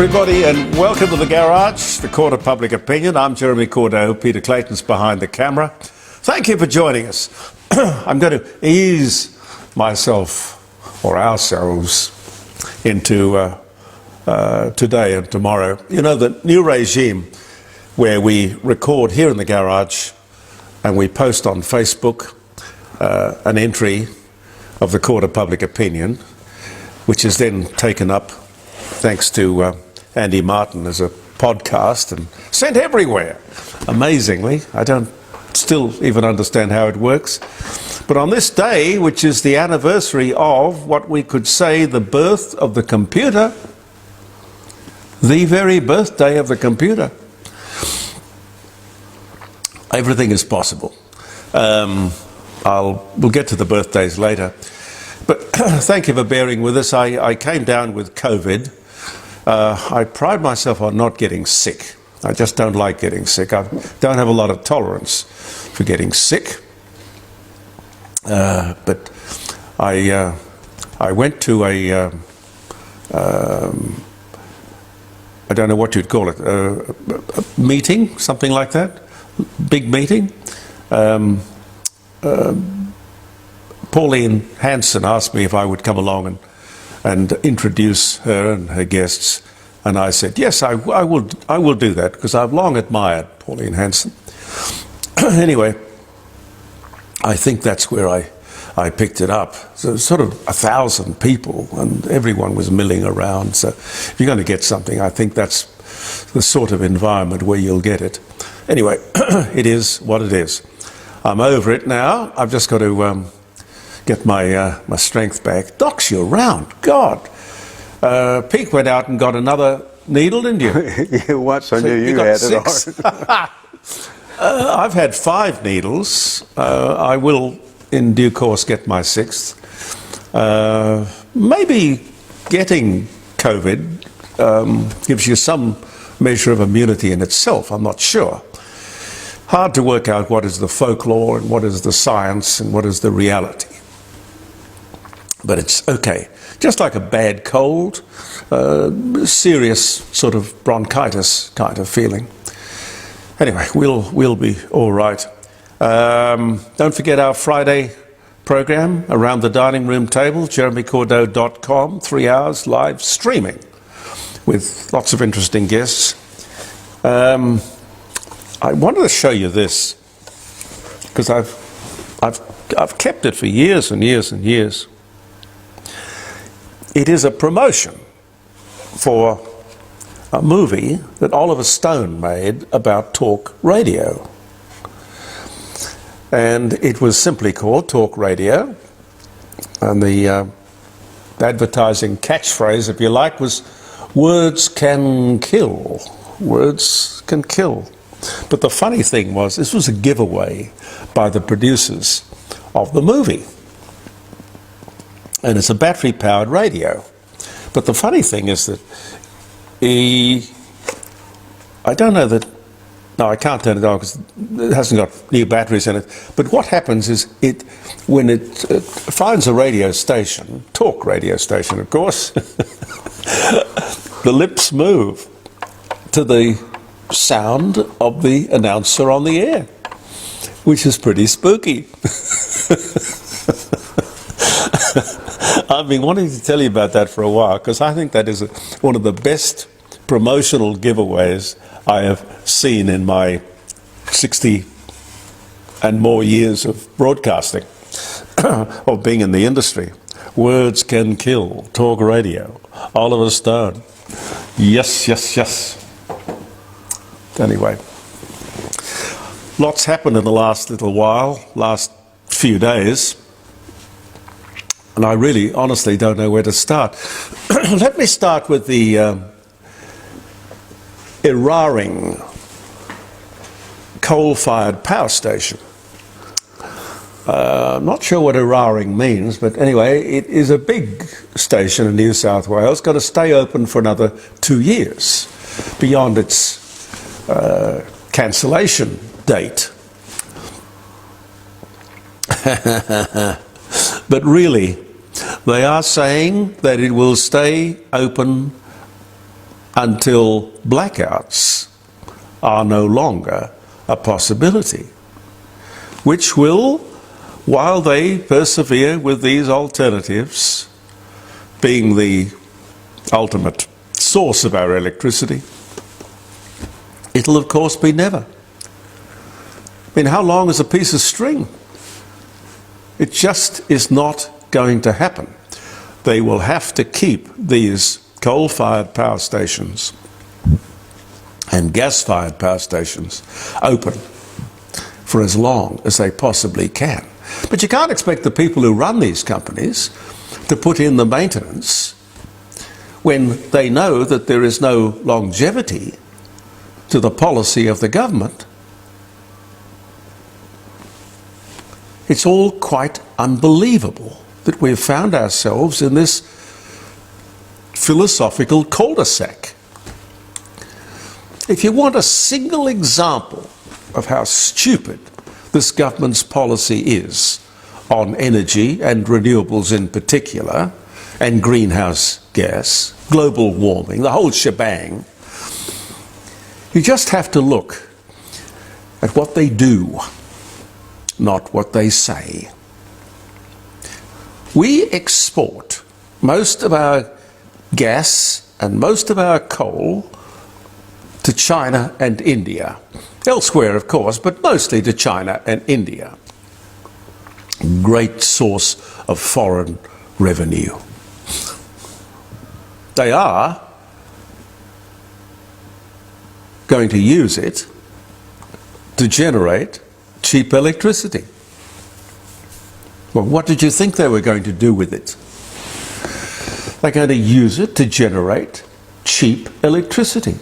everybody, and welcome to The Garage, the court of public opinion. I'm Jeremy Cordeaux. Peter Clayton's behind the camera. Thank you for joining us. I'm going to ease myself, or ourselves, into today and tomorrow. You know, the new regime where we record here in the garage and we post on Facebook an entry of the court of public opinion, which is then taken up, thanks to Andy Martin, as a podcast and sent everywhere. Amazingly, I don't still even understand how it works. But on this day, which is the anniversary of what we could say the birth of the computer, the very birthday of the computer, everything is possible. We'll get to the birthdays later. But thank you for bearing with us. I came down with COVID. I pride myself on not getting sick. I just don't like getting sick. I don't have a lot of tolerance for getting sick. But I went to I don't know what you'd call it, a meeting, something like that, big meeting. Pauline Hanson asked me if I would come along and introduce her and her guests, and I said yes, I will do that, because I've long admired Pauline Hanson. Anyway, I think that's where I picked it up. So sort of 1,000 people, and everyone was milling around. So if you're going to get something, I think that's the sort of environment where you'll get it. Anyway, it is what it is. I'm over it now. I've just got to get my strength back. Docs, you're round. God. Pete went out and got another needle, didn't you? You once I knew you had it on. I've had 5 needles. I will, in due course, get my 6th. Maybe getting COVID gives you some measure of immunity in itself. I'm not sure. Hard to work out what is the folklore and what is the science and what is the reality. But it's okay. Just like a bad cold, serious sort of bronchitis kind of feeling. Anyway, we'll be all right. Don't forget our Friday program, Around the Dining Room Table, jeremycordeaux.com, 3 hours live streaming with lots of interesting guests. I wanted to show you this because I've kept it for years and years and years. It is a promotion for a movie that Oliver Stone made about talk radio. And it was simply called Talk Radio. And the advertising catchphrase, if you like, was "Words can kill. Words can kill." But the funny thing was, this was a giveaway by the producers of the movie. And it's a battery-powered radio. But the funny thing is that I don't know that... No, I can't turn it on because it hasn't got new batteries in it. But what happens is, when it finds a radio station, talk radio station, of course, the lips move to the sound of the announcer on the air, which is pretty spooky. I've been wanting to tell you about that for a while, because I think that is one of the best promotional giveaways I have seen in my 60 and more years of broadcasting, of being in the industry. Words can kill. Talk radio. Oliver Stone. Yes, yes, yes. Anyway, lots happened in the last little while, last few days, and I really, honestly don't know where to start. Let me start with the Eraring coal-fired power station. I'm not sure what Eraring means, but anyway, it is a big station in New South Wales, got to stay open for another 2 years beyond its cancellation date. But really, they are saying that it will stay open until blackouts are no longer a possibility, which will, while they persevere with these alternatives, being the ultimate source of our electricity, it'll of course be never. I mean, how long is a piece of string? It just is not going to happen. They will have to keep these coal-fired power stations and gas-fired power stations open for as long as they possibly can. But you can't expect the people who run these companies to put in the maintenance when they know that there is no longevity to the policy of the government. It's all quite unbelievable that we've found ourselves in this philosophical cul-de-sac. If you want a single example of how stupid this government's policy is on energy and renewables in particular, and greenhouse gas, global warming, the whole shebang, you just have to look at what they do, not what they say. We export most of our gas and most of our coal to China and India. Elsewhere, of course, but mostly to China and India. Great source of foreign revenue. They are going to use it to generate cheap electricity. Well, what did you think they were going to do with it? They're going to use it to generate cheap electricity,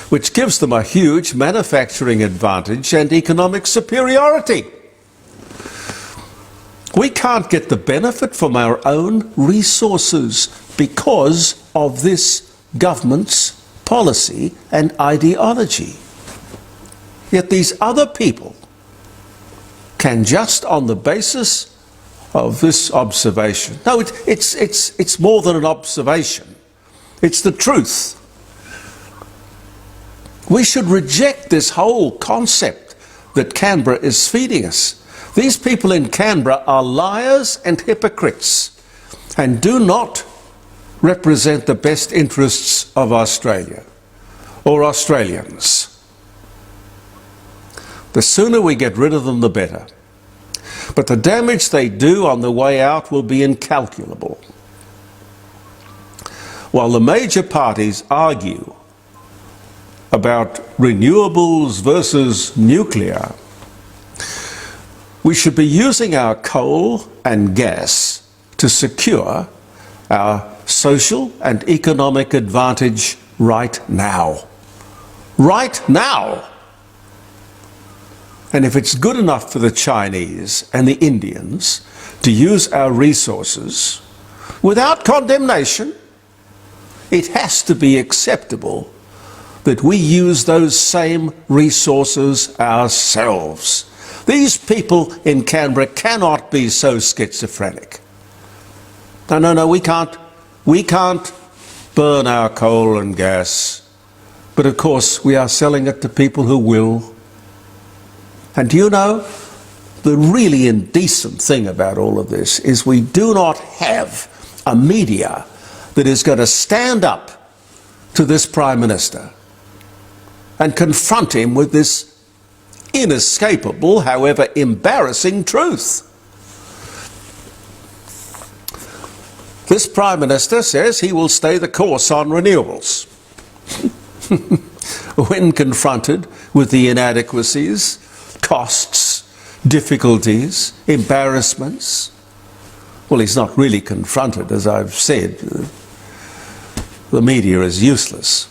which gives them a huge manufacturing advantage and economic superiority. We can't get the benefit from our own resources because of this government's policy and ideology. Yet these other people can, just on the basis of this observation, no, it's more than an observation, it's the truth. We should reject this whole concept that Canberra is feeding us. These people in Canberra are liars and hypocrites and do not represent the best interests of Australia or Australians. The sooner we get rid of them, the better. But the damage they do on the way out will be incalculable. While the major parties argue about renewables versus nuclear, we should be using our coal and gas to secure our social and economic advantage right now. Right now! And if it's good enough for the Chinese and the Indians to use our resources without condemnation, it has to be acceptable that we use those same resources ourselves. These people in Canberra cannot be so schizophrenic. No, we can't burn our coal and gas. But of course, we are selling it to people who will. And do you know, the really indecent thing about all of this is we do not have a media that is going to stand up to this Prime Minister and confront him with this inescapable, however embarrassing, truth. This Prime Minister says he will stay the course on renewables. When confronted with the inadequacies, costs, difficulties, embarrassments, well, he's not really confronted, as I've said. The media is useless.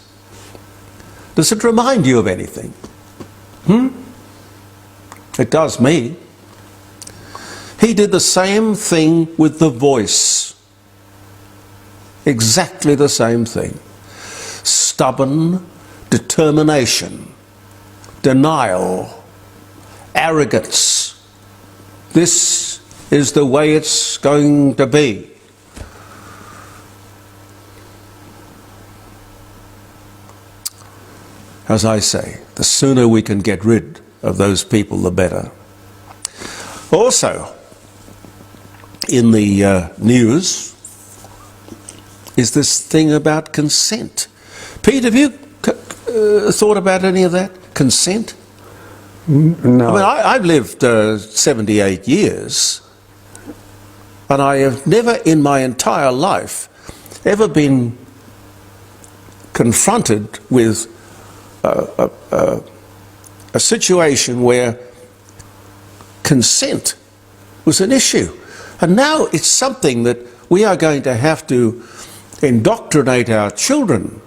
Does it remind you of anything? It does me. He did the same thing with The Voice. Exactly the same thing. Stubborn determination, denial, arrogance. This is the way it's going to be. as I say, the sooner we can get rid of those people, the better. Also, in the news is this thing about consent. Pete, have you thought about any of that? Consent? No. I mean, I've lived 78 years, and I have never in my entire life ever been confronted with a situation where consent was an issue. And now it's something that we are going to have to indoctrinate our children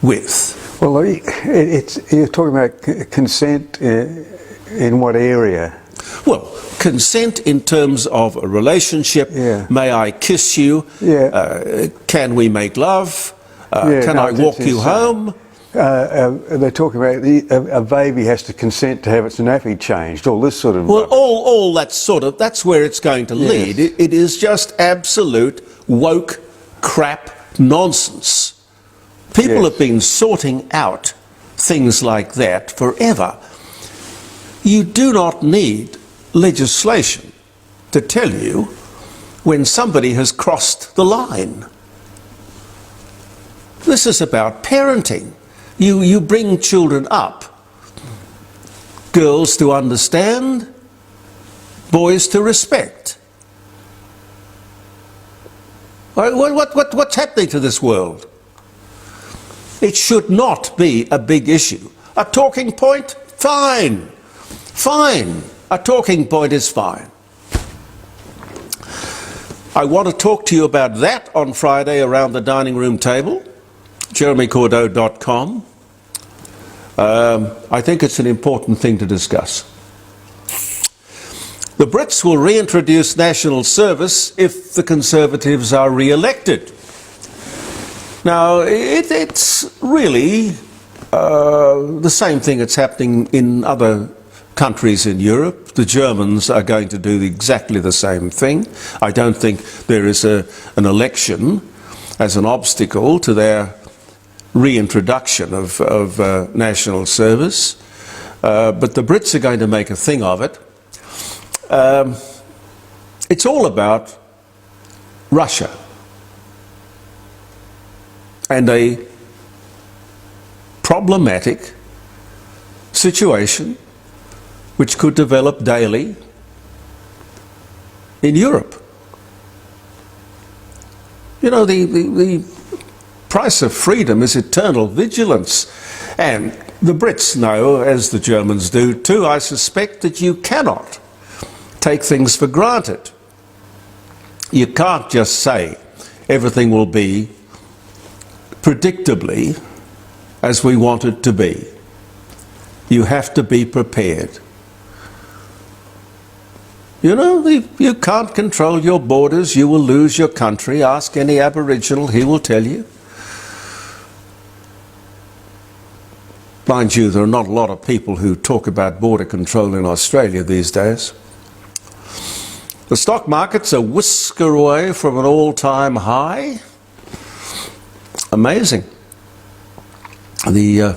with. Well, you're talking about consent in what area? Well, consent in terms of a relationship. Yeah. May I kiss you? Yeah. Can we make love? Can I walk you home? They're talking about a baby has to consent to have its nappy changed, all this sort of... Well, all that sort of, that's where it's going to lead. Yes. It is just absolute woke crap nonsense. People Yes. have been sorting out things like that forever. You do not need legislation to tell you when somebody has crossed the line. This is about parenting. You bring children up, girls to understand, boys to respect. What's happening to this world? It should not be a big issue. A talking point? Fine. Fine. A talking point is fine. I want to talk to you about that on Friday around the dining room table. JeremyCordeau.com. I think it's an important thing to discuss. The Brits will reintroduce national service if the Conservatives are re-elected. Now, it's really the same thing that's happening in other countries in Europe. The Germans are going to do exactly the same thing. I don't think there is an election as an obstacle to their reintroduction of national service, but the Brits are going to make a thing of it. It's all about Russia and a problematic situation which could develop daily in Europe. You know, the price of freedom is eternal vigilance. And the Brits know, as the Germans do too, I suspect, that you cannot take things for granted. You can't just say everything will be predictably as we want it to be. You have to be prepared. You know, you can't control your borders, you will lose your country. Ask any Aboriginal, he will tell you. Mind you, there are not a lot of people who talk about border control in Australia these days. The stock market's a whisker away from an all-time high. Amazing. The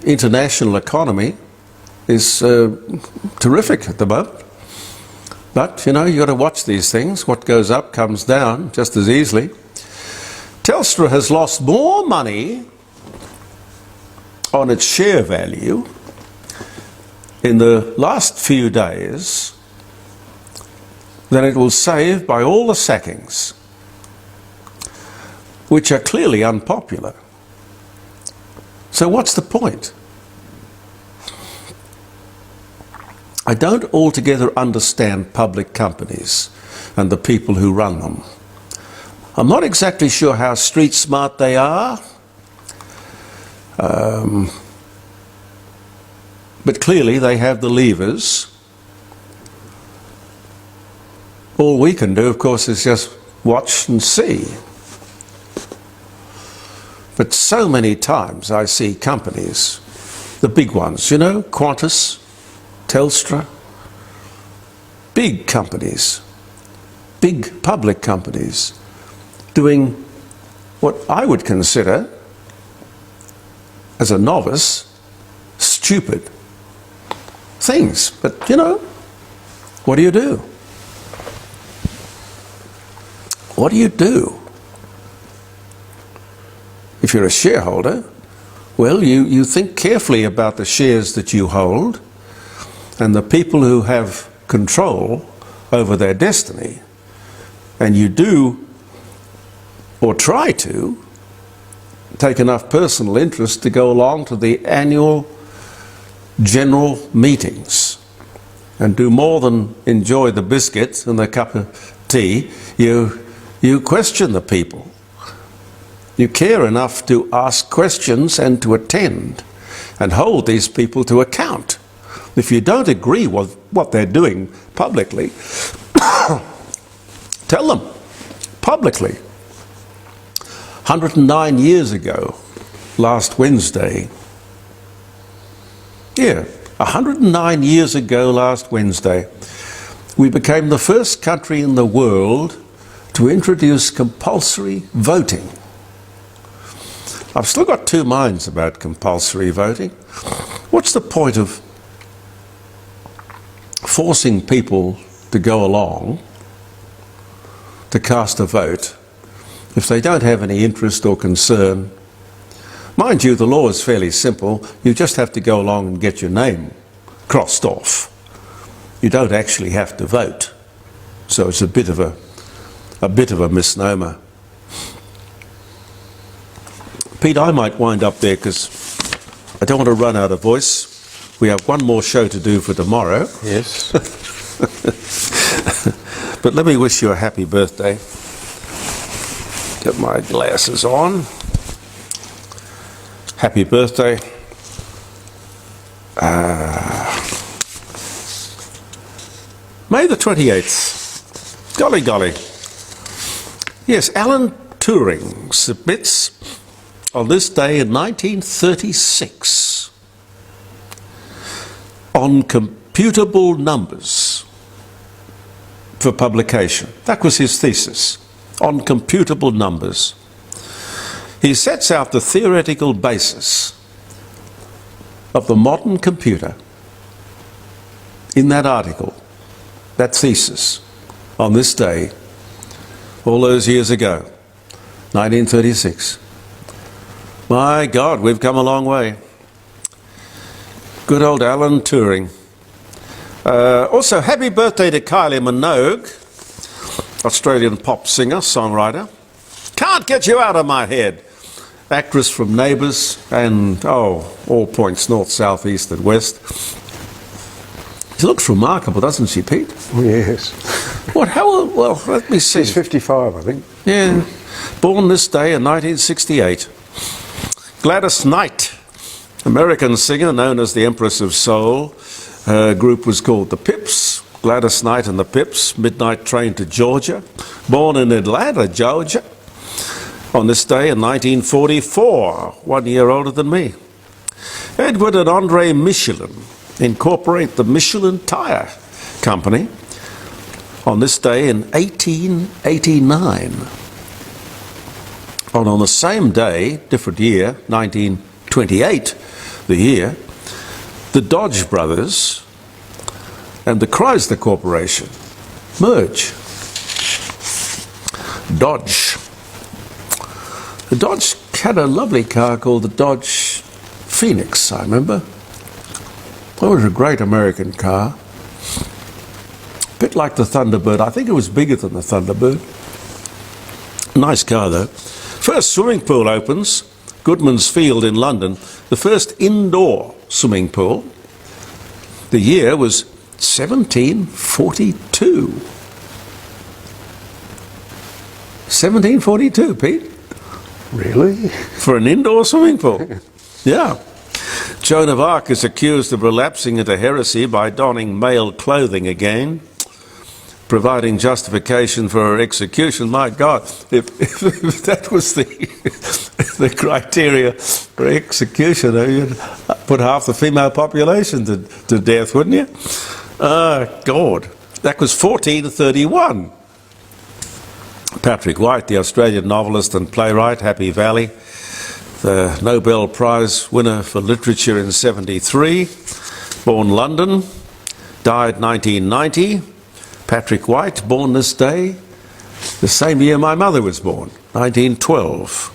international economy is terrific at the moment. But, you know, you've got to watch these things. What goes up comes down just as easily. Telstra has lost more money on its share value in the last few days than it will save by all the sackings, which are clearly unpopular. So what's the point? I don't altogether understand public companies and the people who run them. I'm not exactly sure how street smart they are, but clearly they have the levers. All we can do, of course, is just watch and see. But so many times I see companies, the big ones, you know, Qantas, Telstra, big companies, big public companies, doing what I would consider as a novice, stupid things. But, you know, what do you do? What do you do? If you're a shareholder, well, you think carefully about the shares that you hold and the people who have control over their destiny, and you do, or try to, take enough personal interest to go along to the annual general meetings and do more than enjoy the biscuits and the cup of tea. You question the people. You care enough to ask questions and to attend and hold these people to account. If you don't agree with what they're doing publicly, tell them publicly. 109 years ago, last Wednesday, 109 years ago last Wednesday, we became the first country in the world to introduce compulsory voting. I've still got two minds about compulsory voting. What's the point of forcing people to go along to cast a vote if they don't have any interest or concern? Mind you, the law is fairly simple. You just have to go along and get your name crossed off. You don't actually have to vote. So it's a bit of a misnomer. Pete, I might wind up there because I don't want to run out of voice. We have one more show to do for tomorrow. Yes. But let me wish you a happy birthday. Get my glasses on. Happy birthday. May the 28th. Golly, golly. Yes, Alan Turing submits on this day in 1936 on computable numbers for publication. That was his thesis, on computable numbers. He sets out the theoretical basis of the modern computer in that article, that thesis, on this day, all those years ago, 1936. My God, we've come a long way. Good old Alan Turing. Also, happy birthday to Kylie Minogue, Australian pop singer, songwriter. Can't get you out of my head. Actress from Neighbours and, all points, north, south, east and west. She looks remarkable, doesn't she, Pete? Oh, yes. What? How old? Well, let me see. She's 55, I think. Yeah. Born this day in 1968. Gladys Knight, American singer known as the Empress of Soul. Her group was called the Pips. Gladys Knight and the Pips, Midnight Train to Georgia. Born in Atlanta, Georgia, on this day in 1944, 1 year older than me. Edward and Andre Michelin incorporate the Michelin Tire Company on this day in 1889. And on the same day, different year, 1928, the year, the Dodge brothers and the Chrysler Corporation merge. Dodge. The Dodge had a lovely car called the Dodge Phoenix, I remember. It was a great American car. A bit like the Thunderbird. I think it was bigger than the Thunderbird. Nice car, though. First swimming pool opens, Goodman's Field in London. The first indoor swimming pool. The year was 1742. 1742, Pete. Really? For an indoor swimming pool. Yeah. Joan of Arc is accused of relapsing into heresy by donning male clothing again, providing justification for her execution. My God, if that was the criteria for execution, you'd put half the female population to death, wouldn't you? God. That was 1431. Patrick White, the Australian novelist and playwright, Happy Valley. the Nobel Prize winner for literature in 73, born London, died 1990. Patrick White, born this day, the same year my mother was born, 1912.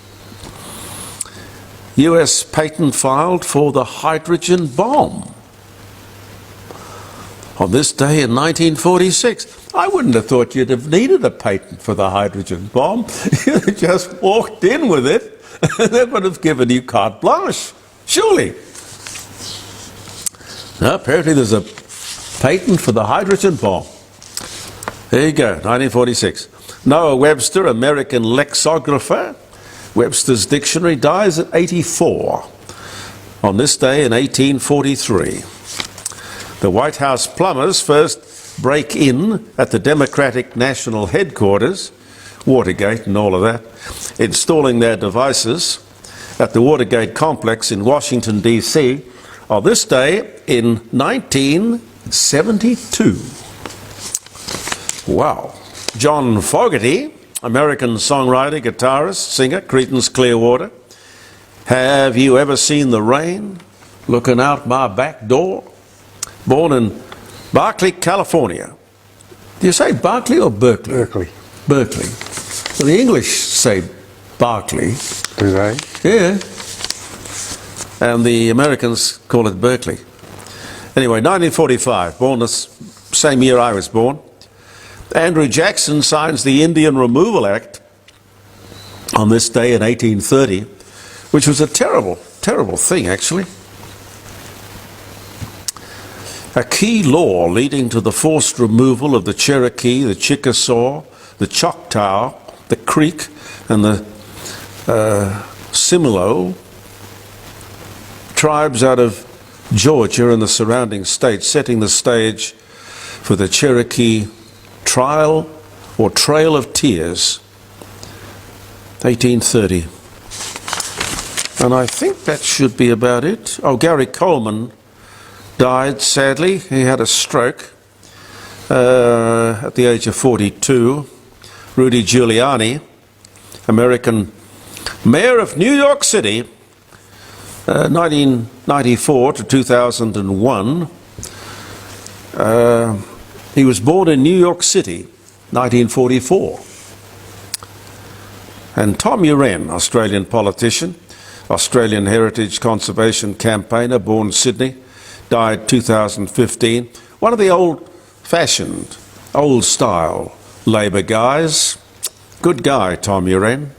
US patent filed for the hydrogen bomb on this day in 1946. I wouldn't have thought you'd have needed a patent for the hydrogen bomb. You just walked in with it, and they would have given you carte blanche, surely. Now, apparently there's a patent for the hydrogen bomb. There you go, 1946. Noah Webster, American lexicographer, Webster's Dictionary, dies at 84 on this day in 1843. The White House plumbers first break in at the Democratic National Headquarters, Watergate and all of that, installing their devices at the Watergate complex in Washington, D.C. on this day in 1972. Wow. John Fogerty, American songwriter, guitarist, singer, Creedence Clearwater. Have you ever seen the rain looking out my back door? Born in Berkeley, California. Do you say Berkeley or Berkeley? Berkeley. Berkeley. Well, the English say Berkeley. Do they? Yeah. And the Americans call it Berkeley. Anyway, 1945, born the same year I was born. Andrew Jackson signs the Indian Removal Act on this day in 1830, which was a terrible, terrible thing, actually. A key law leading to the forced removal of the Cherokee, the Chickasaw, the Choctaw, the Creek, and the Seminole tribes out of Georgia and the surrounding states, setting the stage for the Cherokee Trial or Trail of Tears, 1830. And I think that should be about it. Oh, Gary Coleman died, sadly. He had a stroke at the age of 42. Rudy Giuliani, American mayor of New York City, 1994 to 2001. He was born in New York City, 1944. And Tom Uren, Australian politician, Australian Heritage Conservation campaigner, born Sydney, died 2015. One of the old-fashioned, old-style Labor guys. Good guy, Tom Uren.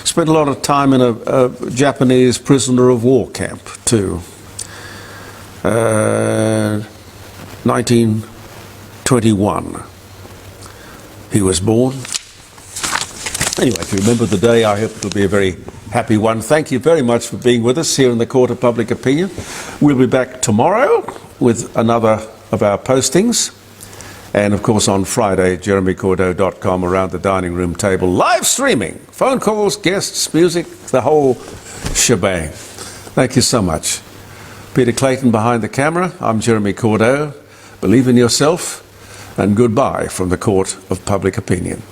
Spent a lot of time in a Japanese prisoner of war camp, too. 1921 he was born. Anyway, if you remember the day, I hope it'll be a very happy one. Thank you very much for being with us here in the Court of Public Opinion. We'll be back tomorrow with another of our postings. And of course on Friday, jeremycordeaux.com, around the dining room table, live streaming, phone calls, guests, music, the whole shebang. Thank you so much. Peter Clayton behind the camera. I'm Jeremy Cordeaux. Believe in yourself, and goodbye from the Court of Public Opinion.